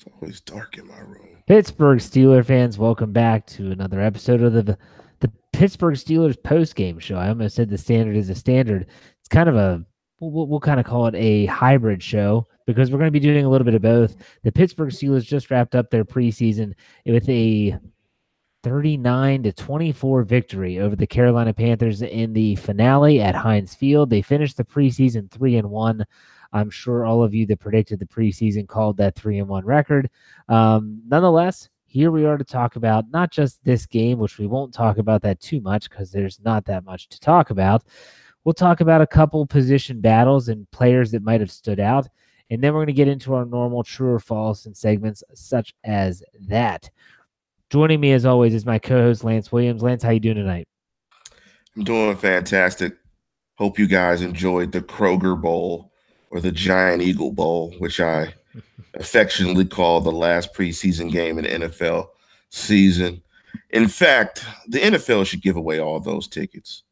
It's always dark in my room. Pittsburgh Steelers fans, welcome back to another episode of the Pittsburgh Steelers post game show. I almost said the standard is a standard. It's kind of a we'll kind of call it a hybrid show because we're going to be doing a little bit of both. The Pittsburgh Steelers just wrapped up their preseason with a 39-24 victory over the Carolina Panthers in the finale at Heinz Field. They finished the preseason 3-1. I'm sure all of you that predicted the preseason called that 3-1 record. Nonetheless, here we are to talk about not just this game, which we won't talk about that too much because there's not that much to talk about. We'll talk about a couple position battles and players that might have stood out. And then we're going to get into our normal true or false and segments such as that. Joining me as always is my co-host Lance Williams. Lance, how you doing tonight? I'm doing fantastic. Hope you guys enjoyed the Kroger Bowl or the Giant Eagle Bowl, which I affectionately call the last preseason game in the NFL season. In fact, the NFL should give away all those tickets.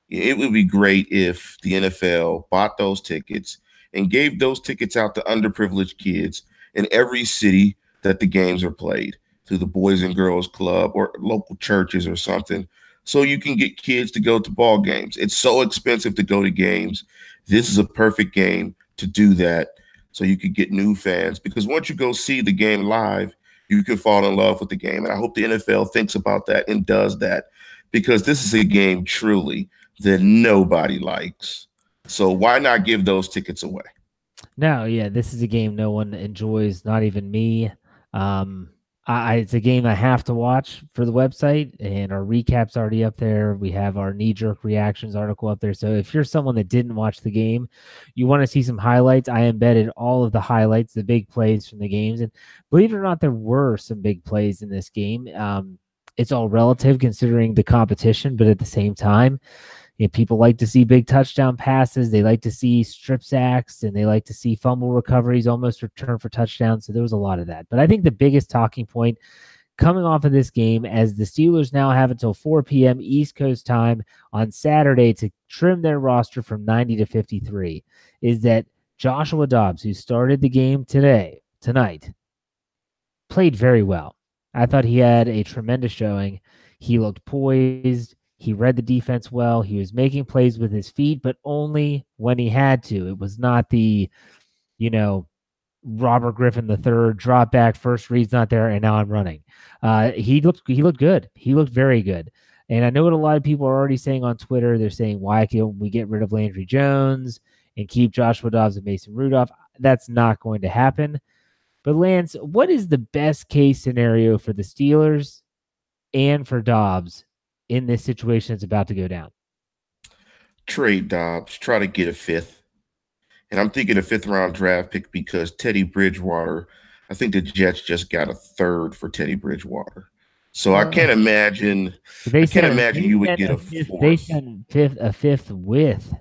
It would be great if the NFL bought those tickets and gave those tickets out to underprivileged kids in every city that the games are played, through the Boys and Girls Club or local churches or something, so you can get kids to go to ball games. It's so expensive to go to games. This is a perfect game to do that, so you could get new fans, because once you go see the game live, you can fall in love with the game. And I hope the NFL thinks about that and does that, because this is a game truly that nobody likes. So why not give those tickets away? No, yeah, this is a game no one enjoys, not even me. It's a game I have to watch for the website, and our recap's already up there. We have our knee-jerk reactions article up there. So if you're someone that didn't watch the game, you want to see some highlights, I embedded all of the highlights, the big plays from the games. And believe it or not, there were some big plays in this game. It's all relative considering the competition, but at the same time, people like to see big touchdown passes. They like to see strip sacks, and they like to see fumble recoveries almost return for touchdowns. So there was a lot of that. But I think the biggest talking point coming off of this game, as the Steelers now have until 4 p.m. East Coast time on Saturday to trim their roster from 90 to 53, is that Joshua Dobbs, who started the game tonight, played very well. I thought he had a tremendous showing. He looked poised. He read the defense well. He was making plays with his feet, but only when he had to. It was not the, Robert Griffin III drop back, first read's not there, and now I'm running. He looked good. He looked very good. And I know what a lot of people are already saying on Twitter. They're saying, why can't we get rid of Landry Jones and keep Joshua Dobbs and Mason Rudolph? That's not going to happen. But Lance, what is the best case scenario for the Steelers and for Dobbs in this situation that's about to go down? Trade Dobbs, try to get a fifth. And I'm thinking a fifth-round draft pick, because Teddy Bridgewater, I think the Jets just got a third for Teddy Bridgewater. So I can't imagine you would get a fourth. They sent a fifth with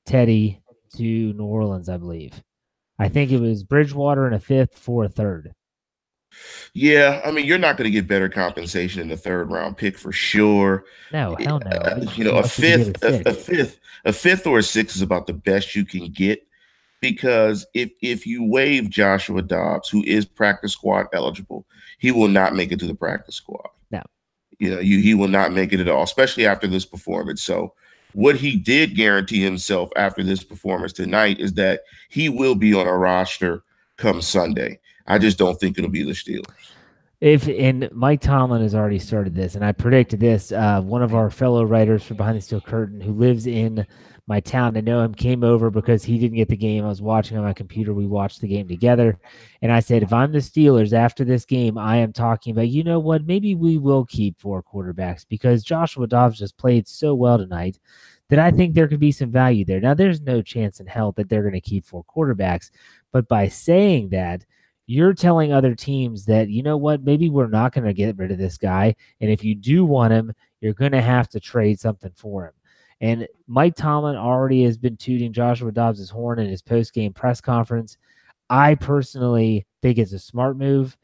Teddy to New Orleans, I believe. I think it was Bridgewater and a fifth for a third. Yeah, I mean, you're not going to get better compensation in the third-round pick for sure. No, hell no. A fifth or a sixth is about the best you can get, because if you waive Joshua Dobbs, who is practice squad eligible, he will not make it to the practice squad. No, he will not make it at all, especially after this performance. So what he did guarantee himself after this performance tonight is that he will be on a roster come Sunday. I just don't think it'll be the Steelers. And Mike Tomlin has already started this, and I predicted this. One of our fellow writers for Behind the Steel Curtain, who lives in my town, I know him, came over because he didn't get the game. I was watching on my computer. We watched the game together, and I said, if I'm the Steelers after this game, I am talking about, you know what, maybe we will keep 4 quarterbacks, because Joshua Dobbs just played so well tonight that I think there could be some value there. Now, there's no chance in hell that they're going to keep 4 quarterbacks, but by saying that, you're telling other teams that, you know what, maybe we're not going to get rid of this guy. And if you do want him, you're going to have to trade something for him. And Mike Tomlin already has been tooting Joshua Dobbs' horn in his post-game press conference. I personally think it's a smart move.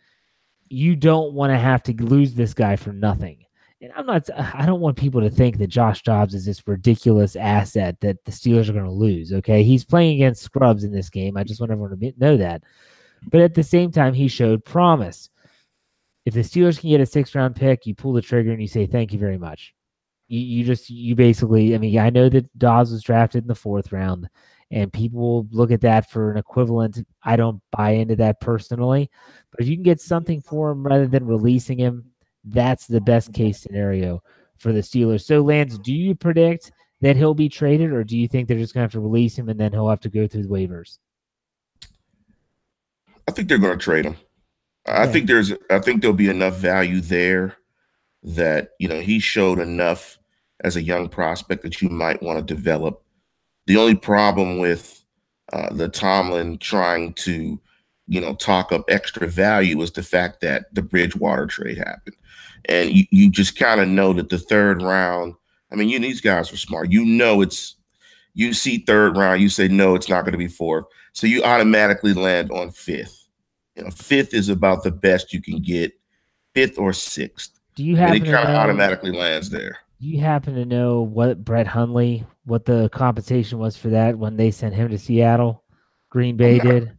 You don't want to have to lose this guy for nothing. And I don't want people to think that Josh Dobbs is this ridiculous asset that the Steelers are going to lose, okay? He's playing against scrubs in this game. I just want everyone to know that. But at the same time, he showed promise. If the Steelers can get a 6th-round pick, you pull the trigger and you say, thank you very much. You basically, I mean, I know that Dobbs was drafted in the 4th round, and people will look at that for an equivalent. I don't buy into that personally, but if you can get something for him rather than releasing him, that's the best case scenario for the Steelers. So, Lance, do you predict that he'll be traded, or do you think they're just going to have to release him and then he'll have to go through the waivers? I think they're going to trade him. I think there'll be enough value there that, he showed enough as a young prospect that you might want to develop. The only problem with the Tomlin trying to, talk up extra value was the fact that the Bridgewater trade happened. And you just kind of know that the 3rd round, I mean, these guys are smart. You see 3rd round, you say, no, it's not going to be 4th. So you automatically land on 5th. 5th is about the best you can get, 5th or 6th. Do you happen and it kind of automatically lands there. Do you happen to know what the compensation was for that when they sent him to Seattle? Green Bay did?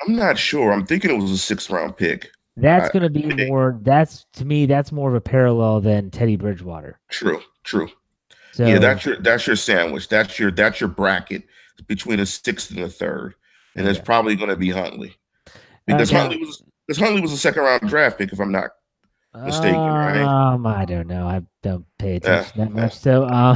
I'm not sure. I'm thinking it was a 6th-round pick. That's going to be more. To me, that's more of a parallel than Teddy Bridgewater. True. So, yeah, that's your sandwich. That's your bracket between a 6th and a 3rd, and it's probably going to be Huntley because Huntley was a 2nd-round draft pick, if I'm not mistaken, right? I don't know. I don't pay attention that much. So,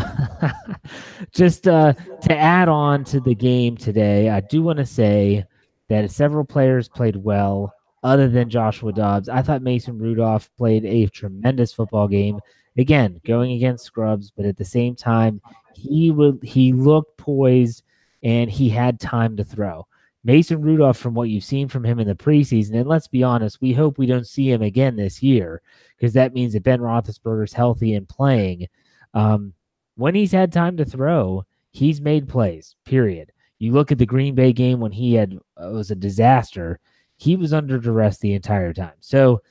just to add on to the game today, I do want to say that several players played well other than Joshua Dobbs. I thought Mason Rudolph played a tremendous football game. Again, going against scrubs, but at the same time, he looked poised and he had time to throw. Mason Rudolph, from what you've seen from him in the preseason, and let's be honest, we hope we don't see him again this year because that means that Ben Roethlisberger's healthy and playing. When he's had time to throw, he's made plays, period. You look at the Green Bay game when he was a disaster. He was under duress the entire time. So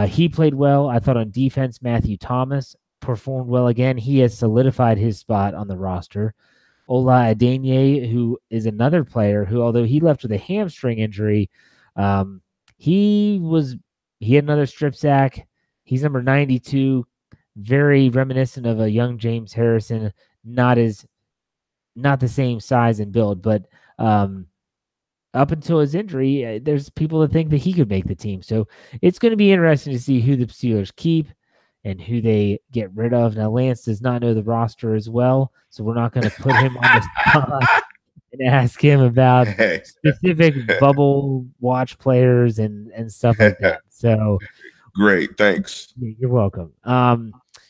he played well. I thought on defense, Matthew Thomas performed well again. He has solidified his spot on the roster. Ola Adeniyi, who is another player who, although he left with a hamstring injury, he had another strip sack. He's number 92, very reminiscent of a young James Harrison, not the same size and build, but up until his injury, there's people that think that he could make the team. So it's going to be interesting to see who the Steelers keep and who they get rid of. Now, Lance does not know the roster as well, so we're not going to put him on the spot and ask him about specific bubble watch players and stuff like that. So great, thanks. You're welcome.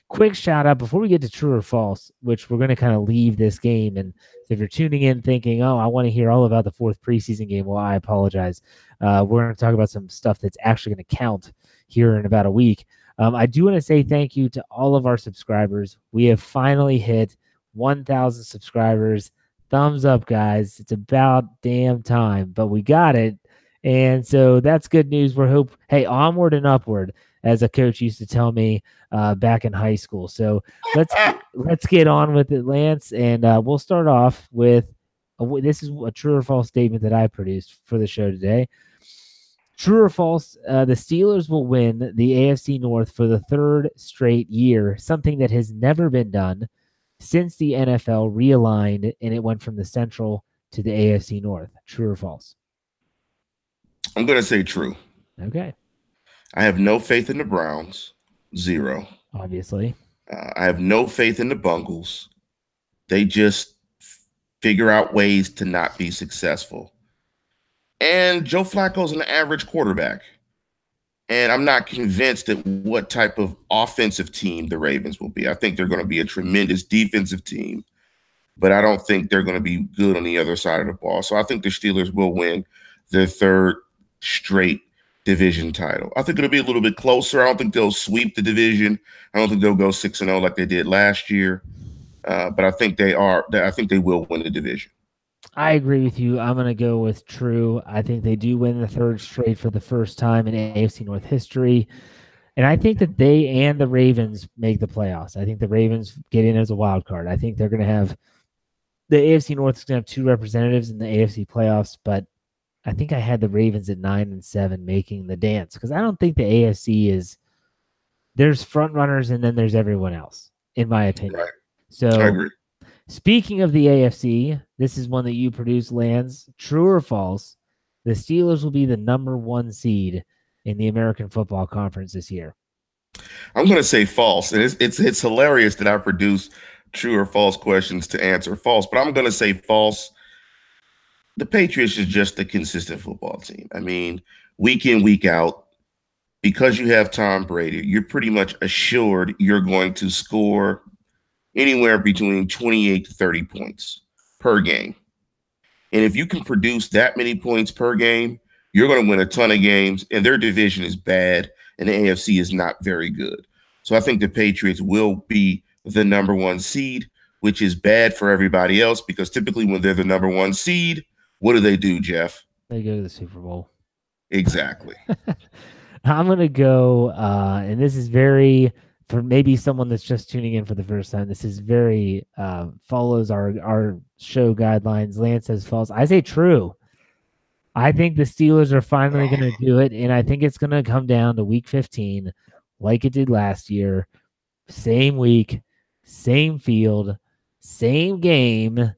Quick shout out before we get to true or false, which we're going to kind of leave this game. And if you're tuning in thinking, oh, I want to hear all about the 4th preseason game, well, I apologize. We're going to talk about some stuff that's actually going to count here in about a week. I do want to say thank you to all of our subscribers. We have finally hit 1,000 subscribers. Thumbs up, guys. It's about damn time, but we got it. And so that's good news. Hey, onward and upward, as a coach used to tell me back in high school. So let's get on with it, Lance. And we'll start off with this is a true or false statement that I produced for the show today. True or false, the Steelers will win the AFC North for the 3rd straight year, something that has never been done since the NFL realigned and it went from the Central to the AFC North. True or false? I'm going to say true. Okay. I have no faith in the Browns. 0. Obviously. I have no faith in the Bungles. They just figure out ways to not be successful. And Joe Flacco's an average quarterback. And I'm not convinced at what type of offensive team the Ravens will be. I think they're going to be a tremendous defensive team, but I don't think they're going to be good on the other side of the ball. So I think the Steelers will win their 3rd straight division title. I think it'll be a little bit closer. I don't think they'll sweep the division. I don't think they'll go 6-0 like they did last year. But I think they will win the division. I agree with you. I'm going to go with true. I think they do win the 3rd straight for the first time in AFC North history. And I think that they and the Ravens make the playoffs. I think the Ravens get in as a wild card. I think they're going to have the AFC North is going to have 2 representatives in the AFC playoffs, but I think I had the Ravens at 9-7 making the dance because I don't think the AFC is there's front runners and then there's everyone else, in my opinion. Right. I So agree. speaking of the AFC, this is one that you produce, Lance. True or false? The Steelers will be the #1 seed in the American Football Conference this year. I'm going to say false. And it's hilarious that I produce true or false questions to answer false, but I'm going to say false. The Patriots is just a consistent football team. I mean, week in, week out, because you have Tom Brady, you're pretty much assured you're going to score anywhere between 28 to 30 points per game. And if you can produce that many points per game, you're going to win a ton of games. And their division is bad, and the AFC is not very good. So I think the Patriots will be the #1 seed, which is bad for everybody else because typically when they're the #1 seed, what do, Jeff? They go to the Super Bowl. Exactly. I'm going to go, and this is very, for maybe someone that's just tuning in for the first time, this is very, follows our show guidelines. Lance says false. I say true. I think the Steelers are finally going to do it, and I think it's going to come down to week 15 like it did last year. Same week, same field, same game,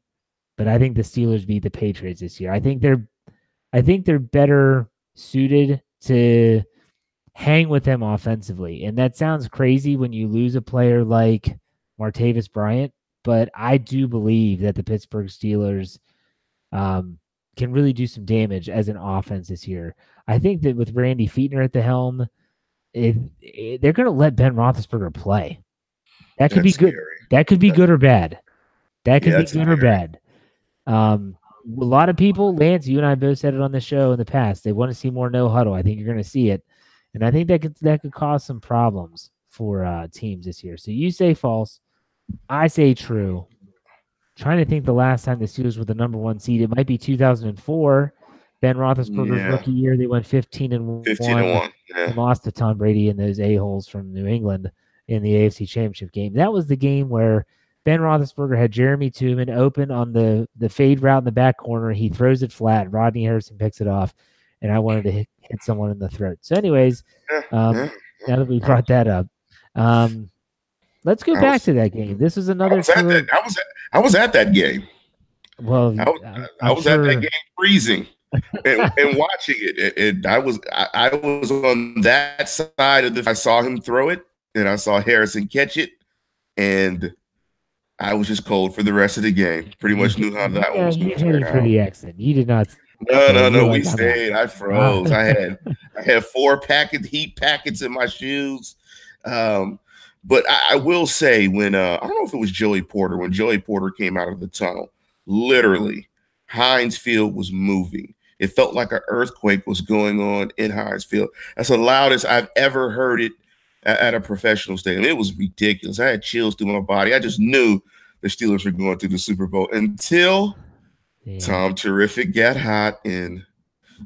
but I think the Steelers beat the Patriots this year. I think they're better suited to hang with them offensively. And that sounds crazy when you lose a player like Martavis Bryant, but I do believe that the Pittsburgh Steelers can really do some damage as an offense this year. I think that with Randy Fichtner at the helm, they're going to let Ben Roethlisberger play. That could be good. That could be good or bad. That could be good or bad. A lot of people, Lance, you and I both said it on the show in the past. They want to see more no huddle. I think you're going to see it, and I think that could cause some problems for teams this year. So you say false, I say true. Trying to think the last time the Steelers were the #1 seed, it might be 2004. Ben Roethlisberger's rookie year, they went 15-1. 15-1. And lost to Tom Brady and those a-holes from New England in the AFC Championship game. That was the game where Ben Roethlisberger had Jeremy Tooman open on the fade route in the back corner. He throws it flat. Rodney Harrison picks it off, and I wanted to hit someone in the throat. So anyways, now that we brought that up, let's go back to that game. This was another I was at that game. Well, I was at that game freezing and watching it. And I was on that side of I saw him throw it, and I saw Harrison catch it, and I was just cold for the rest of the game. Pretty much knew how that one was going to turn out. Pretty excellent. You did not. No. We stayed. I froze. I had 4 heat packets in my shoes. But I will say when I don't know if it was Joey Porter, when Joey Porter came out of the tunnel, literally Heinz Field was moving. It felt like an earthquake was going on in Heinz Field. That's the loudest I've ever heard it at a professional stadium. It was ridiculous. I had chills through my body. I just knew the Steelers were going to the Super Bowl until Tom Terrific got hot, and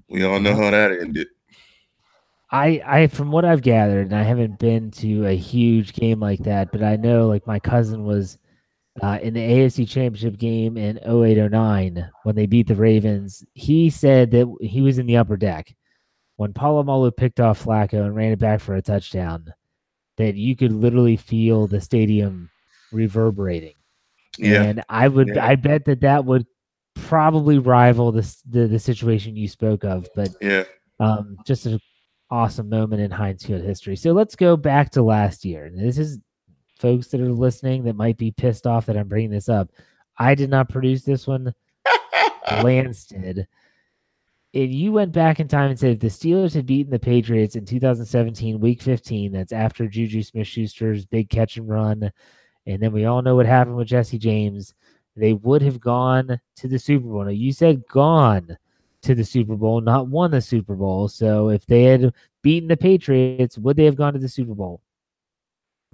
we all know how that ended. I from what I've gathered, and I haven't been to a huge game like that, but I know like my cousin was in the AFC Championship game in 08-09 when they beat the Ravens. He said that he was in the upper deck when Polamalu picked off Flacco and ran it back for a touchdown, that you could literally feel the stadium reverberating. Yeah. And I bet that would probably rival the situation you spoke of, but just an awesome moment in Heinz Field history. So let's go back to last year. This is folks that are listening that might be pissed off that I'm bringing this up. I did not produce this one. Lance did. And you went back in time and said if the Steelers had beaten the Patriots in 2017, week 15, that's after Juju Smith-Schuster's big catch and run, and then we all know what happened with Jesse James, they would have gone to the Super Bowl. Now, you said gone to the Super Bowl, not won the Super Bowl. So if they had beaten the Patriots, would they have gone to the Super Bowl?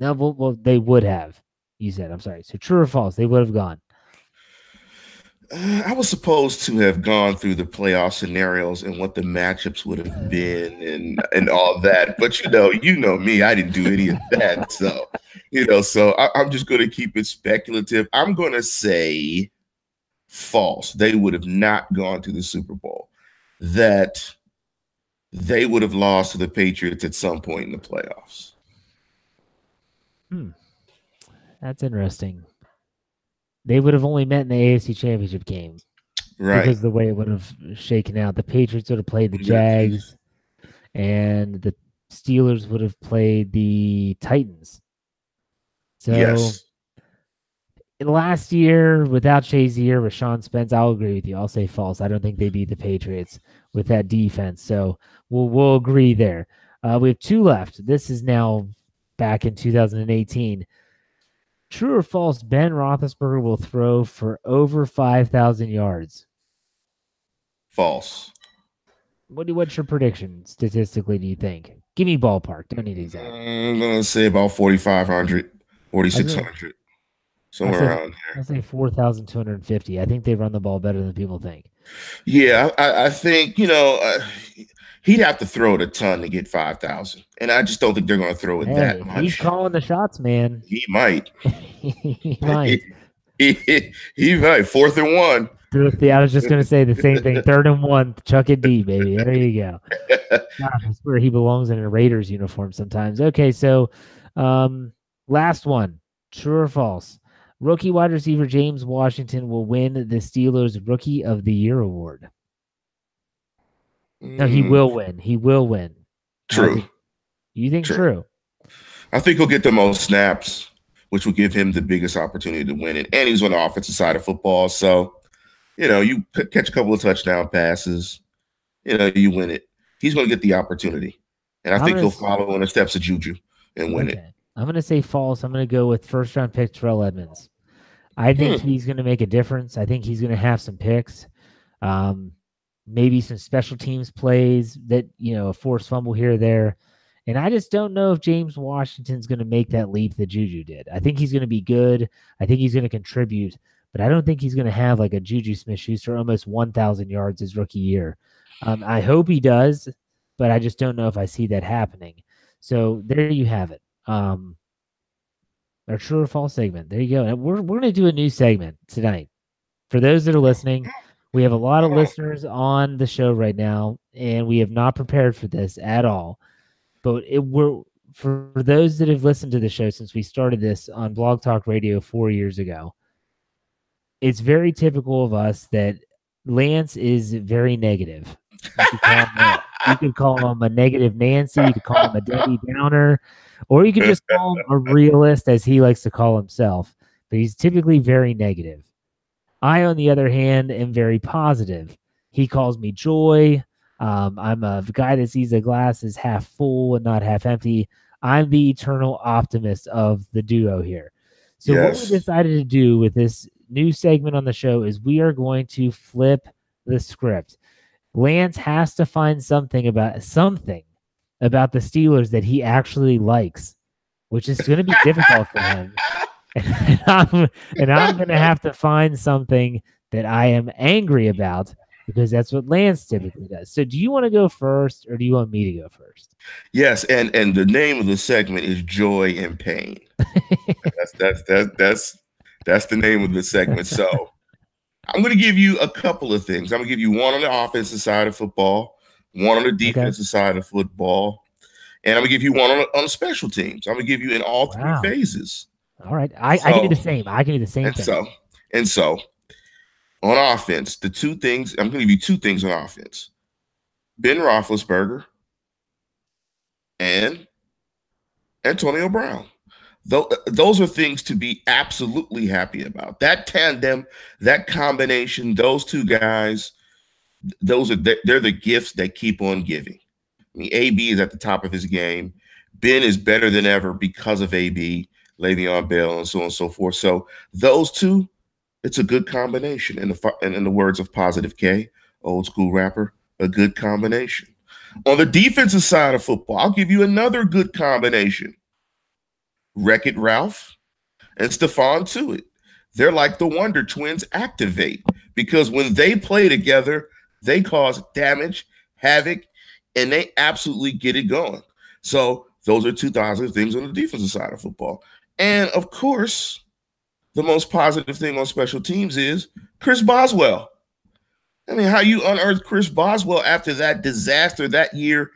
No, well, they would have, you said. I'm sorry. So true or false, they would have gone. I was supposed to have gone through the playoff scenarios and what the matchups would have been and all that. But you know me, I didn't do any of that. So, so I'm just going to keep it speculative. I'm going to say false. They would have not gone to the Super Bowl. that they would have lost to the Patriots at some point in the playoffs. That's interesting. They would have only met in the AFC Championship game. Right. Because of the way it would have shaken out. The Patriots would have played the Jags, and the Steelers would have played the Titans. So, yes. In last year, without Shazier, with Sean Spence, I'll agree with you. I'll say false. I don't think they beat the Patriots with that defense. So we'll agree there. We have two left. This is now back in 2018. True or false, Ben Roethlisberger will throw for over 5,000 yards? False. What's your prediction statistically, do you think? Give me ballpark. Don't need exact. I'm going to say about 4,500, 4,600, somewhere around there. I say 4,250. I think they run the ball better than people think. Yeah, I think, he'd have to throw it a ton to get 5,000. And I just don't think they're going to throw it that much. He's calling the shots, man. He might. He might. He might. 4th and 1. I was just going to say the same thing. 3rd and 1, chuck it deep, baby. There you go. Gosh, I swear he belongs in a Raiders uniform sometimes. Okay, so last one. True or false? Rookie wide receiver James Washington will win the Steelers Rookie of the Year award. No, he will win. He will win. True. You think true? I think he'll get the most snaps, which will give him the biggest opportunity to win it. And he's on the offensive side of football. So, you catch a couple of touchdown passes, you win it. He's going to get the opportunity. And I think he'll follow in the steps of Juju and win it. I'm going to say false. I'm going to go with first-round pick Terrell Edmonds. I think he's going to make a difference. I think he's going to have some picks. Maybe some special teams plays that, a forced fumble here or there. And I just don't know if James Washington's going to make that leap that Juju did. I think he's going to be good. I think he's going to contribute. But I don't think he's going to have like a Juju Smith-Schuster almost 1,000 yards his rookie year. I hope he does, but I just don't know if I see that happening. So there you have it. Our true or false segment. There you go. And we're going to do a new segment tonight. For those that are listening, we have a lot of listeners on the show right now, and we have not prepared for this at all. But for those that have listened to the show since we started this on Blog Talk Radio 4 years ago, it's very typical of us that Lance is very negative. You could call him a negative Nancy. You could call him a Debbie Downer. Or you can just call him a realist, as he likes to call himself. But he's typically very negative. I, on the other hand, am very positive. He calls me joy. I'm a guy that sees the glass as half full and not half empty. I'm the eternal optimist of the duo here. So what we decided to do with this new segment on the show is we are going to flip the script. Lance has to find something about the Steelers that he actually likes, which is going to be difficult for him. And I'm going to have to find something that I am angry about, because that's what Lance typically does. So do you want to go first, or do you want me to go first? Yes, and the name of the segment is Joy and Pain. That's the name of the segment. So I'm going to give you a couple of things. I'm going to give you one on the offensive side of football, one on the defensive side of football, and I'm going to give you one on the special teams. I'm going to give you in all three phases. All right. I can do the same. I can do the same thing. So on offense, the two things, I'm going to give you two things on offense. Ben Roethlisberger and Antonio Brown. Those are things to be absolutely happy about. That tandem, that combination, those two guys, they're the gifts that keep on giving. I mean, AB is at the top of his game. Ben is better than ever because of AB, Le'Veon Bell, and so on and so forth. So those two, it's a good combination. In the words of Positive K, old school rapper, a good combination. On the defensive side of football, I'll give you another good combination. Wreck-It Ralph and Stephon Tuitt. They're like the Wonder Twins activate, because when they play together, they cause damage, havoc, and they absolutely get it going. So those are two positive things on the defensive side of football. And, of course, the most positive thing on special teams is Chris Boswell. I mean, how you unearthed Chris Boswell after that disaster that year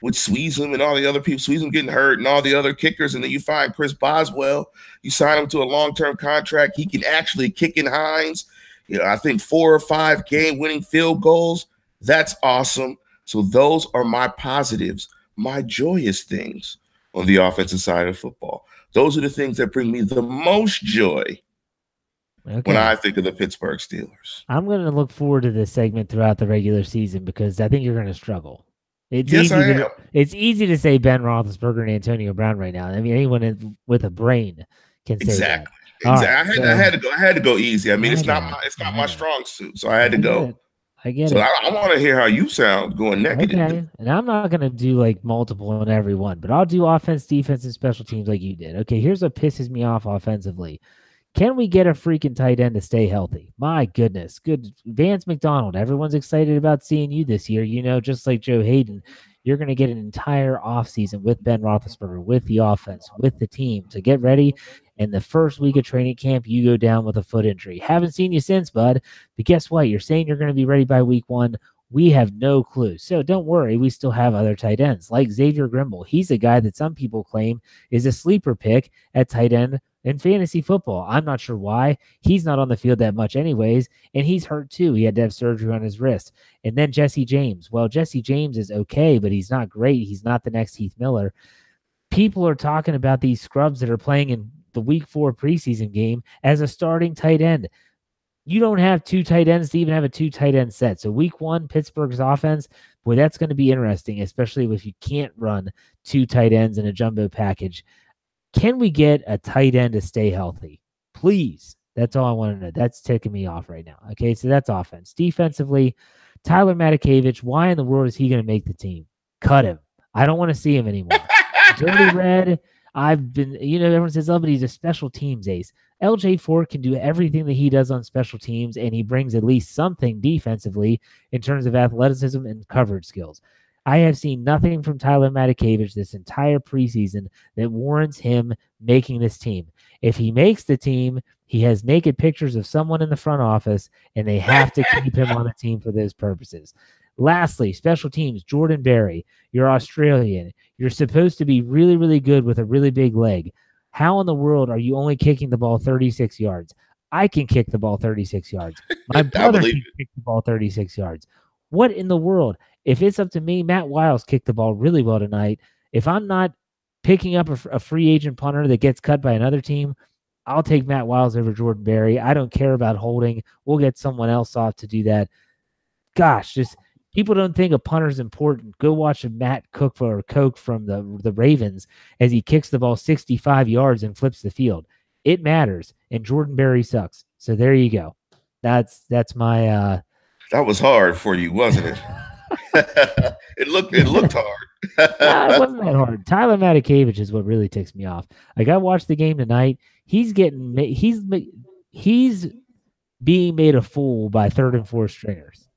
with Sweezum and all the other people, Sweezum getting hurt and all the other kickers, and then you find Chris Boswell, you sign him to a long-term contract. He can actually kick in Hines. I think 4 or 5 game-winning field goals. That's awesome. So those are my positives, my joyous things on the offensive side of football. Those are the things that bring me the most joy when I think of the Pittsburgh Steelers. I'm going to look forward to this segment throughout the regular season because I think you're going to struggle. It's easy to say Ben Roethlisberger and Antonio Brown right now. I mean, anyone with a brain can say that. Exactly. I had to go easy. I mean, it's not my strong suit, so I had to go. I get it. So I want to hear how you sound going negative. Okay, and I'm not going to do like multiple on every one, but I'll do offense, defense, and special teams like you did. Okay, here's what pisses me off offensively. Can we get a freaking tight end to stay healthy? My goodness. Good. Vance McDonald. Everyone's excited about seeing you this year. Just like Joe Hayden, you're going to get an entire offseason with Ben Roethlisberger, with the offense, with the team to get ready. And the first week of training camp, you go down with a foot injury. Haven't seen you since, bud. But guess what? You're saying you're going to be ready by week 1. We have no clue. So don't worry. We still have other tight ends like Xavier Grimble. He's a guy that some people claim is a sleeper pick at tight end in fantasy football. I'm not sure why. He's not on the field that much anyways, and he's hurt too. He had to have surgery on his wrist. And then Jesse James. Well, Jesse James is okay, but he's not great. He's not the next Heath Miller. People are talking about these scrubs that are playing in the week 4 preseason game as a starting tight end. You don't have 2 tight ends to even have a 2 tight end set. So week 1, Pittsburgh's offense, boy, that's going to be interesting, especially if you can't run 2 tight ends in a jumbo package. Can we get a tight end to stay healthy? Please. That's all I want to know. That's ticking me off right now. Okay, so that's offense. Defensively, Tyler Matakevich, why in the world is he going to make the team? Cut him. I don't want to see him anymore. Dirty Red, everyone says, oh, but he's a special teams ace. LJ Ford can do everything that he does on special teams, and he brings at least something defensively in terms of athleticism and coverage skills. I have seen nothing from Tyler Matakevich this entire preseason that warrants him making this team. If he makes the team, he has naked pictures of someone in the front office, and they have to keep him on the team for those purposes. Lastly, special teams, Jordan Berry. You're Australian. You're supposed to be really, really good with a really big leg. How in the world are you only kicking the ball 36 yards? I can kick the ball 36 yards. My brother can kick the ball 36 yards. What in the world? If it's up to me, Matt Wiles kicked the ball really well tonight. If I'm not picking up a free agent punter that gets cut by another team, I'll take Matt Wiles over Jordan Berry. I don't care about holding. We'll get someone else off to do that. Gosh, just people don't think a punter's important. Go watch Matt Cook from the Ravens as he kicks the ball 65 yards and flips the field. It matters, and Jordan Berry sucks. So there you go. That's my That was hard for you, wasn't it? It looked hard. No, it wasn't that hard. Tyler Matakevich is what really ticks me off. Like, I watched the game tonight. He's being made a fool by 3rd and 4th stringers.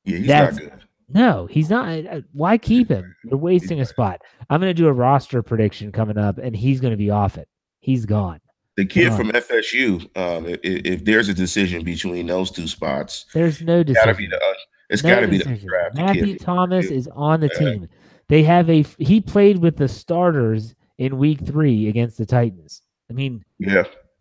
Yeah, he's not good. No, he's not. Why keep him? You're wasting a spot. I'm going to do a roster prediction coming up, and he's going to be off it. He's gone. The kid from FSU, if there's a decision between those 2 spots, there's no decision. It's got to be the draft. Matthew Thomas is on the team. They have he played with the starters in week 3 against the Titans. I mean,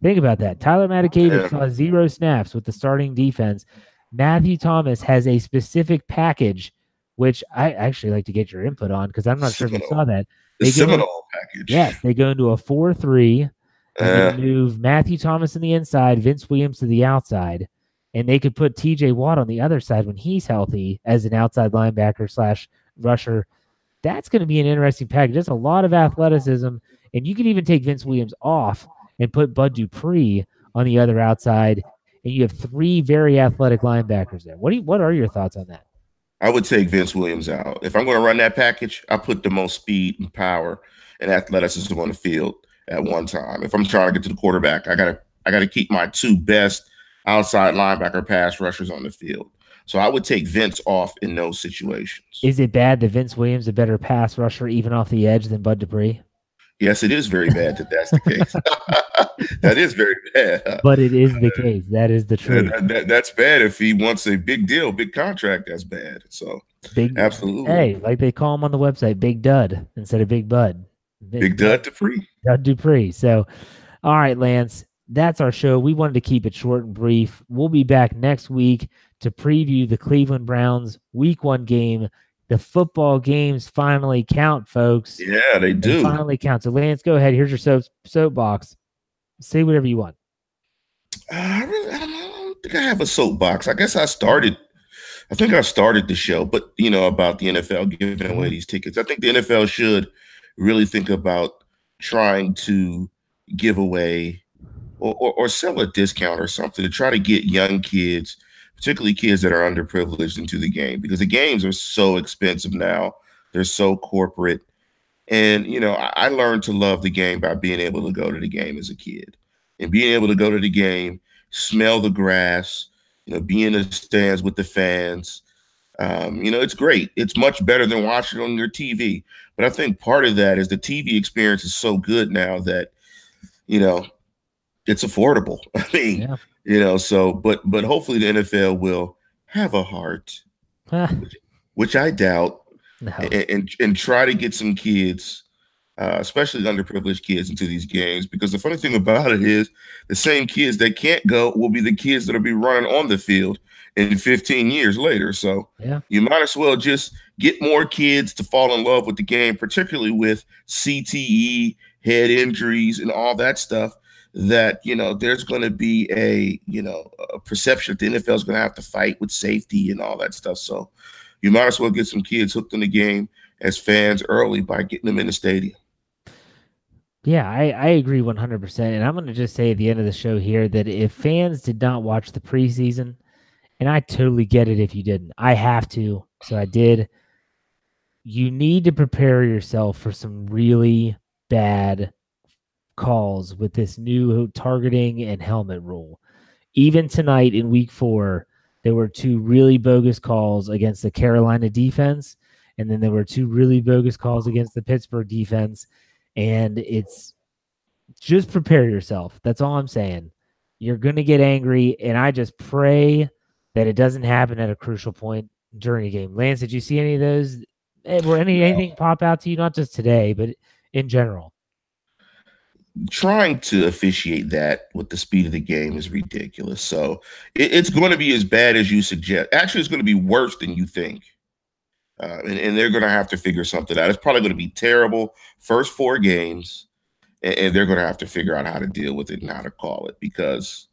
think about that. Tyler Matakevich saw 0 snaps with the starting defense. Matthew Thomas has a specific package, which I actually like to get your input on because I'm not sure if you saw that. The Seminole package. Yes, they go into a 4-3 and they move Matthew Thomas in the inside, Vince Williams to the outside, and they could put TJ Watt on the other side when he's healthy as an outside linebacker / rusher. That's going to be an interesting package. There's a lot of athleticism, and you could even take Vince Williams off and put Bud Dupree on the other outside, and you have 3 very athletic linebackers there. What are your thoughts on that? I would take Vince Williams out. If I'm going to run that package, I put the most speed and power and athleticism on the field at one time. If I'm trying to get to the quarterback, I gotta keep my 2 best outside linebacker pass rushers on the field. So I would take Vince off in those situations. Is it bad that Vince Williams is a better pass rusher even off the edge than Bud Dupree? Yes, it is very bad that that's the case. That is very bad. But it is the case. That is the truth. That's bad. If he wants a big deal, big contract, that's bad. So, Big, absolutely. hey, like they call him on the website, Big Dud instead of Big Bud. Big Dud Dupree. Dud Dupree. So, all right, Lance, that's our show. We wanted to keep it short and brief. We'll be back next week to preview the Cleveland Browns Week 1 game. The football games finally count, folks. Yeah, they do. They finally count. So, Lance, go ahead. Here's your soapbox. Say whatever you want. I don't think I have a soapbox. I guess I started the show, but about the NFL giving away these tickets. I think the NFL should really think about trying to give away or sell a discount or something to try to get young kids, particularly kids that are underprivileged, into the game, because the games are so expensive now. They're so corporate. And, I learned to love the game by being able to go to the game as a kid and being able to go to the game, smell the grass, be in the stands with the fans. It's great. It's much better than watching it on your TV. But I think part of that is the TV experience is so good now that, it's affordable. I mean, but hopefully the NFL will have a heart, which I doubt, and try to get some kids, especially underprivileged kids, into these games. Because the funny thing about it is the same kids that can't go will be the kids that will be running on the field in 15 years later. So you might as well just get more kids to fall in love with the game, particularly with CTE, head injuries, and all that stuff, that, there's going to be a perception that the NFL is going to have to fight with safety and all that stuff. So you might as well get some kids hooked in the game as fans early by getting them in the stadium. Yeah, I agree 100%. And I'm going to just say at the end of the show here that if fans did not watch the preseason, and I totally get it if you didn't, I have to, so I did, you need to prepare yourself for some really bad calls with this new targeting and helmet rule. Even tonight in week 4, there were 2 really bogus calls against the Carolina defense, and then there were 2 really bogus calls against the Pittsburgh defense. And it's just prepare yourself. That's all I'm saying. You're going to get angry, and I just pray that it doesn't happen at a crucial point during a game. Lance, did you see any of those? Were anything pop out to you? Not just today, but in general. Trying to officiate that with the speed of the game is ridiculous. So it's going to be as bad as you suggest. Actually, it's going to be worse than you think. And they're going to have to figure something out. It's probably going to be terrible first 4 games, and they're going to have to figure out how to deal with it and how to call it, because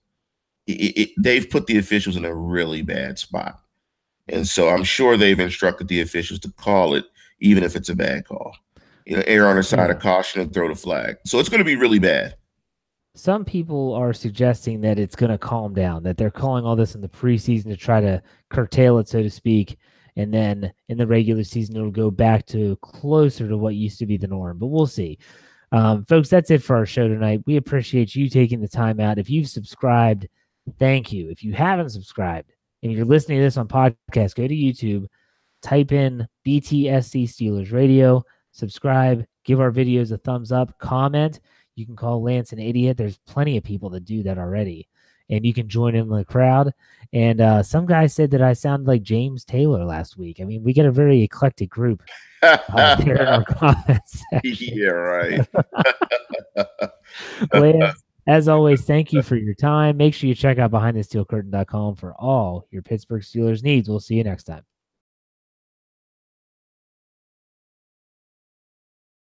they've put the officials in a really bad spot. And so I'm sure they've instructed the officials to call it, even if it's a bad call. Err on the side of caution and throw the flag. So it's going to be really bad. Some people are suggesting that it's going to calm down, that they're calling all this in the preseason to try to curtail it, so to speak. And then in the regular season, it'll go back to closer to what used to be the norm. But we'll see. Folks, that's it for our show tonight. We appreciate you taking the time out. If you've subscribed, thank you. If you haven't subscribed and you're listening to this on podcast, go to YouTube, type in BTSC Steelers Radio, subscribe, give our videos a thumbs up, comment. You can call Lance an idiot. There's plenty of people that do that already. And you can join in the crowd. And some guy said that I sounded like James Taylor last week. I mean, we get a very eclectic group there in our comments section. Yeah, right. Lance, as always, thank you for your time. Make sure you check out BehindTheSteelCurtain.com for all your Pittsburgh Steelers needs. We'll see you next time.